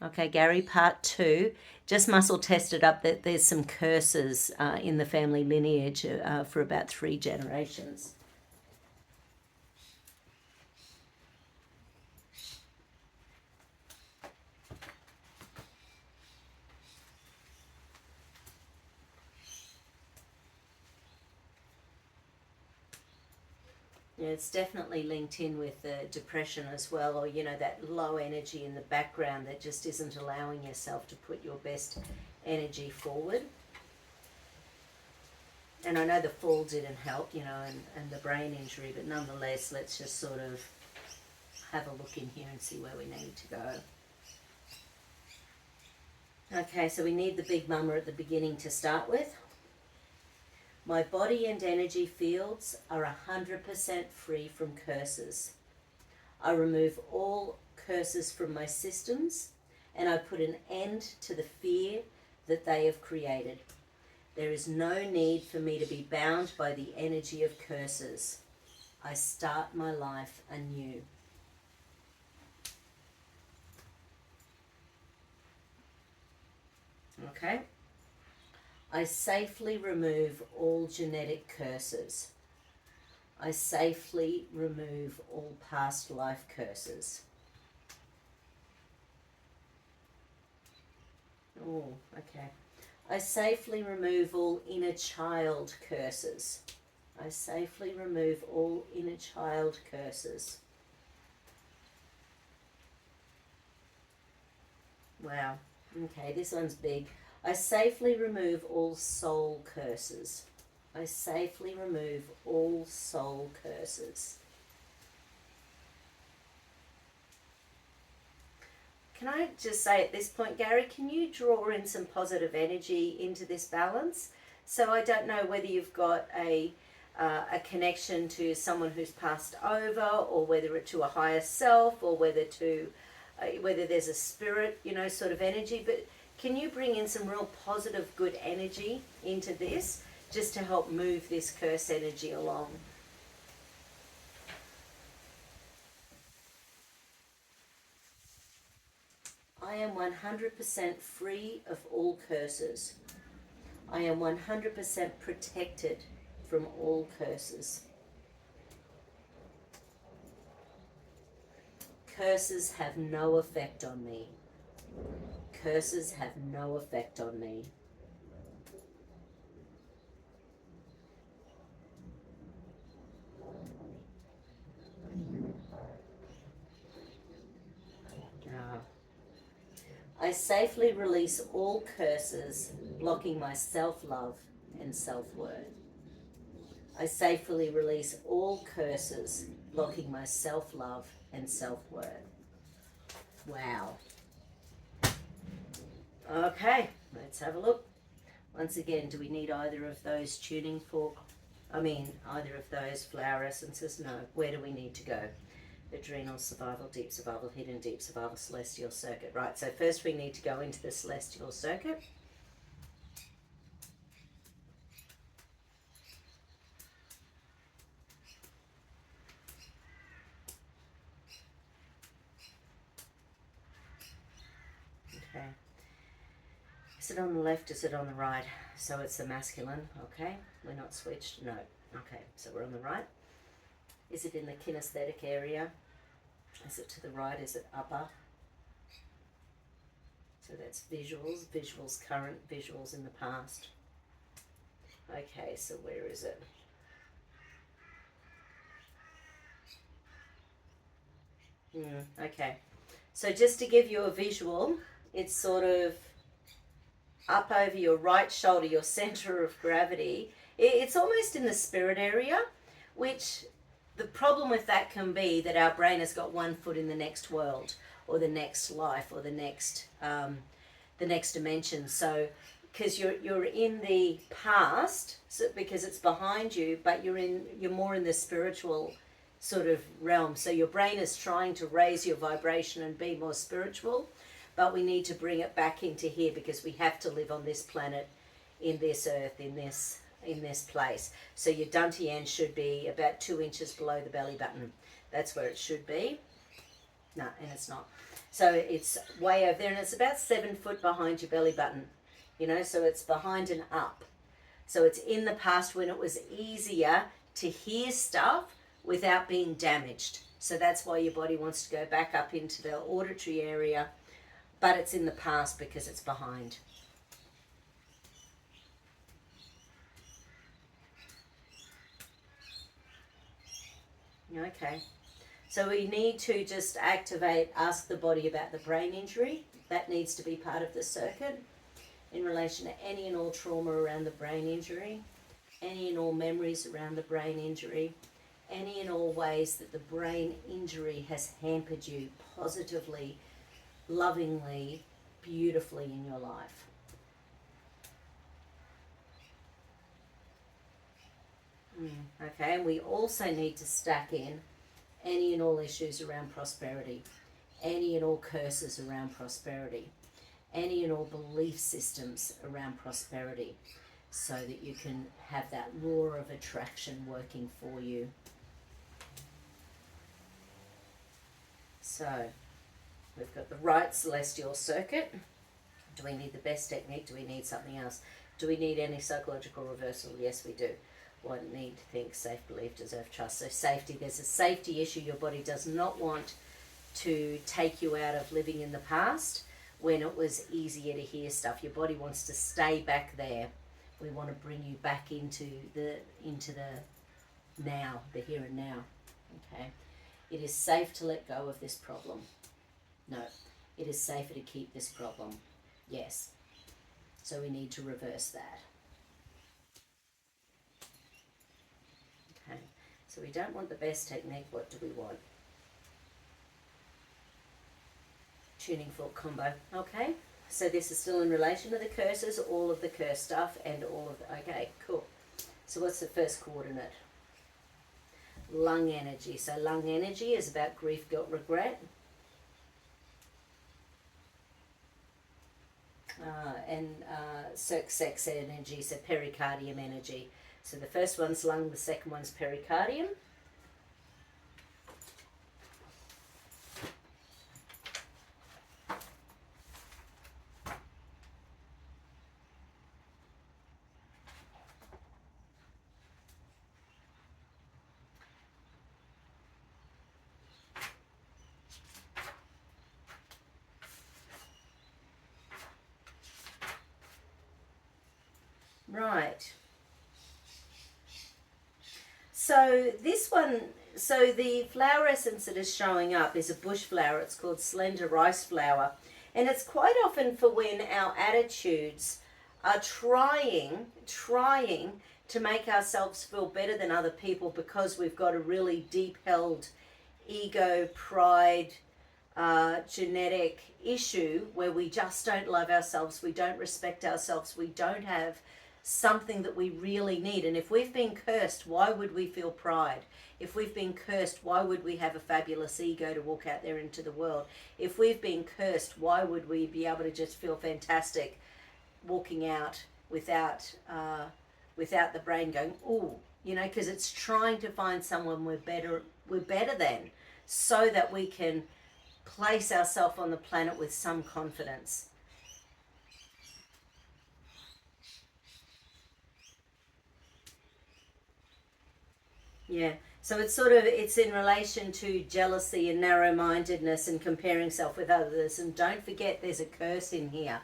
Okay, Gary, part 2. Just muscle tested up that there's some curses in the family lineage for about 3 generations. Yeah, it's definitely linked in with depression as well, or that low energy in the background that just isn't allowing yourself to put your best energy forward. And I know the fall didn't help, and the brain injury, but nonetheless, let's just sort of have a look in here and see where we need to go. Okay, so we need the big mama at the beginning to start with. My body and energy fields are 100% free from curses. I remove all curses from my systems and I put an end to the fear that they have created. There is no need for me to be bound by the energy of curses. I start my life anew. Okay? I safely remove all genetic curses. I safely remove all past life curses. Oh, okay. I safely remove all inner child curses. I safely remove all inner child curses. Wow. Okay, this one's big. I safely remove all soul curses. I safely remove all soul curses. Can I just say at this point, Gary, can you draw in some positive energy into this balance? So I don't know whether you've got a connection to someone who's passed over, or whether it's to a higher self, or whether there's a spirit, sort of energy. But can you bring in some real positive, good energy into this, just to help move this curse energy along? I am 100% free of all curses. I am 100% protected from all curses. Curses have no effect on me. Curses have no effect on me. Ah. I safely release all curses blocking my self-love and self-worth. I safely release all curses blocking my self-love and self-worth. Wow. Okay, let's have a look. Once again, do we need either of those tuning fork? Either of those flower essences? No. Where do we need to go? Adrenal, survival, hidden deep survival, celestial circuit. Right, so first we need to go into the celestial circuit. Okay. Is it on the left? Is it on the right? So it's the masculine, okay? We're not switched? No. Okay, so we're on the right. Is it in the kinesthetic area? Is it to the right? Is it upper? So that's visuals current, visuals in the past. Okay, so where is it? Okay, so just to give you a visual, it's sort of up over your right shoulder, your center of gravity. It's almost in the spirit area, which the problem with that can be that our brain has got one foot in the next world, or the next life, or the next dimension. So because you're in the past, so because it's behind you, but you're more in the spiritual sort of realm. So your brain is trying to raise your vibration and be more spiritual, but we need to bring it back into here because we have to live on this planet, in this earth, in this place. So your dantian should be about 2 inches below the belly button. That's where it should be. No, and it's not. So it's way over there, and it's about 7 foot behind your belly button, you know, so it's behind and up. So it's in the past when it was easier to hear stuff without being damaged. So that's why your body wants to go back up into the auditory area, but it's in the past because it's behind. Okay. So we need to just activate, ask the body about the brain injury. That needs to be part of the circuit in relation to any and all trauma around the brain injury, any and all memories around the brain injury, any and all ways that the brain injury has hampered you positively, lovingly, beautifully in your life. Okay, and we also need to stack in any and all issues around prosperity, any and all curses around prosperity, any and all belief systems around prosperity, so that you can have that law of attraction working for you. So we've got the right celestial circuit. Do we need the best technique? Do we need something else? Do we need any psychological reversal? Yes, we do. What need, think, safe, believe, deserve, trust. So safety, there's a safety issue. Your body does not want to take you out of living in the past when it was easier to hear stuff. Your body wants to stay back there. We want to bring you back into the now, the here and now. Okay. It is safe to let go of this problem. No. It is safer to keep this problem. Yes. So we need to reverse that. Okay. So we don't want the best technique. What do we want? Tuning fork combo. Okay. So this is still in relation to the curses, all of the curse stuff, and all of the, okay, cool. So what's the first coordinate? Lung energy. So lung energy is about grief, guilt, regret. And sex energy, so pericardium energy. So the first one's lung, the second one's pericardium. Right. So this one, so the flower essence that is showing up is a bush flower. It's called slender rice flower. And it's quite often for when our attitudes are trying to make ourselves feel better than other people because we've got a really deep held ego, pride, genetic issue where we just don't love ourselves, we don't respect ourselves, we don't have something that we really need. And if we've been cursed, why would we feel pride? If we've been cursed, why would we have a fabulous ego to walk out there into the world? If we've been cursed, why would we be able to just feel fantastic walking out without the brain going, ooh, you know, because it's trying to find someone we're better than, so that we can place ourselves on the planet with some confidence. Yeah. So it's in relation to jealousy and narrow-mindedness and comparing self with others. And don't forget there's a curse in here,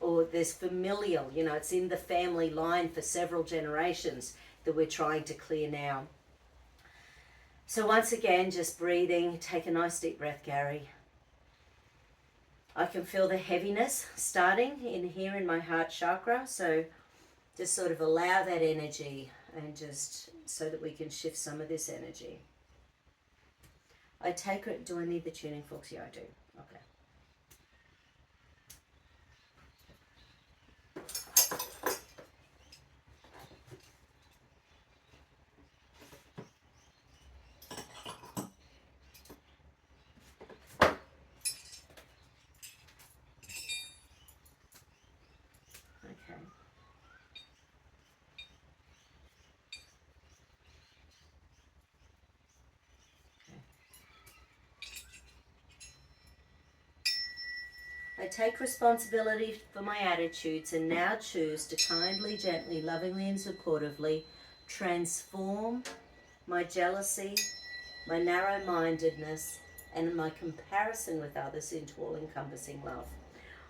or there's familial, you know, it's in the family line for several generations that we're trying to clear now. So once again, just breathing. Take a nice deep breath, Gary. I can feel the heaviness starting in here in my heart chakra. So just sort of allow that energy, and just so that we can shift some of this energy. I take it, do I need the tuning forks? Yeah, I do. Okay. Okay. I take responsibility for my attitudes and now choose to kindly, gently, lovingly, and supportively transform my jealousy, my narrow-mindedness, and my comparison with others into all-encompassing love.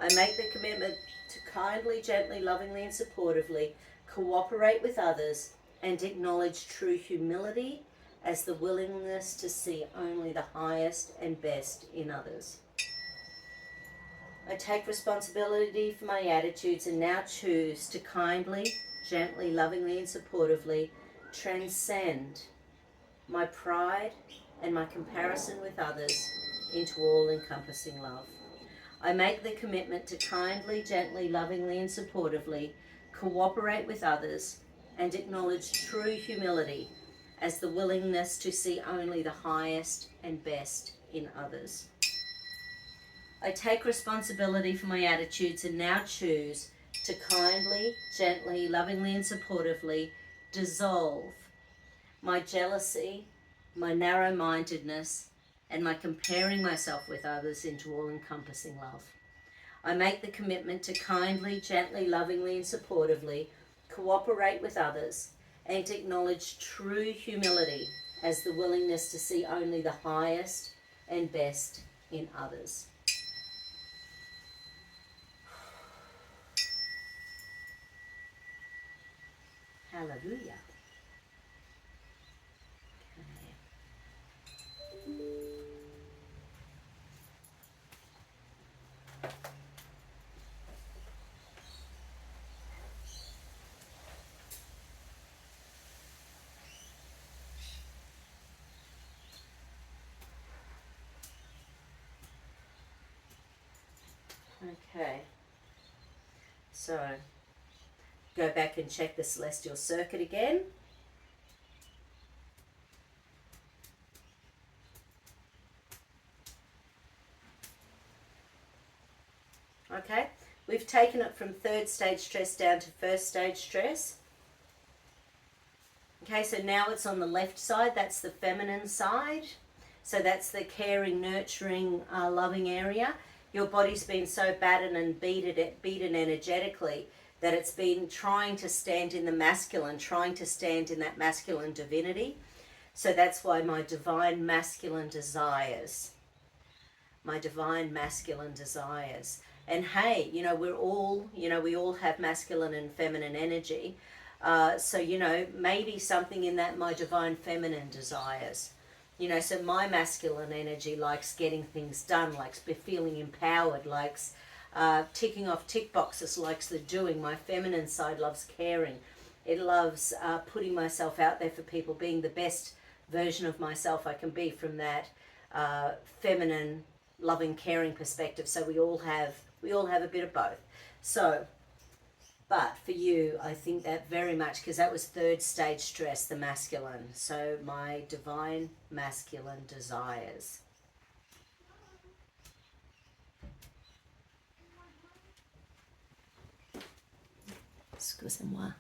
I make the commitment to kindly, gently, lovingly, and supportively cooperate with others and acknowledge true humility as the willingness to see only the highest and best in others. I take responsibility for my attitudes and now choose to kindly, gently, lovingly, and supportively transcend my pride and my comparison with others into all-encompassing love. I make the commitment to kindly, gently, lovingly, and supportively cooperate with others and acknowledge true humility as the willingness to see only the highest and best in others. I take responsibility for my attitudes and now choose to kindly, gently, lovingly, and supportively dissolve my jealousy, my narrow-mindedness, and my comparing myself with others into all-encompassing love. I make the commitment to kindly, gently, lovingly, and supportively cooperate with others and to acknowledge true humility as the willingness to see only the highest and best in others. Hallelujah. Okay, so go back and check the celestial circuit again. Okay, we've taken it from third stage stress down to first stage stress. Okay, so now it's on the left side, that's the feminine side. So that's the caring, nurturing, loving area. Your body's been so battered and beaten energetically that it's been trying to stand in the masculine, trying to stand in that masculine divinity. So that's why my divine masculine desires. And hey, we all have masculine and feminine energy. So, maybe something in that my divine feminine desires. So my masculine energy likes getting things done, likes feeling empowered, likes ticking off tick boxes, likes the doing. My feminine side loves caring. It loves putting myself out there for people, being the best version of myself I can be from that feminine, loving, caring perspective. So we all have a bit of both. So, but for you, I think that very much, because that was third stage stress, the masculine. So my divine masculine desires. Excusez-moi.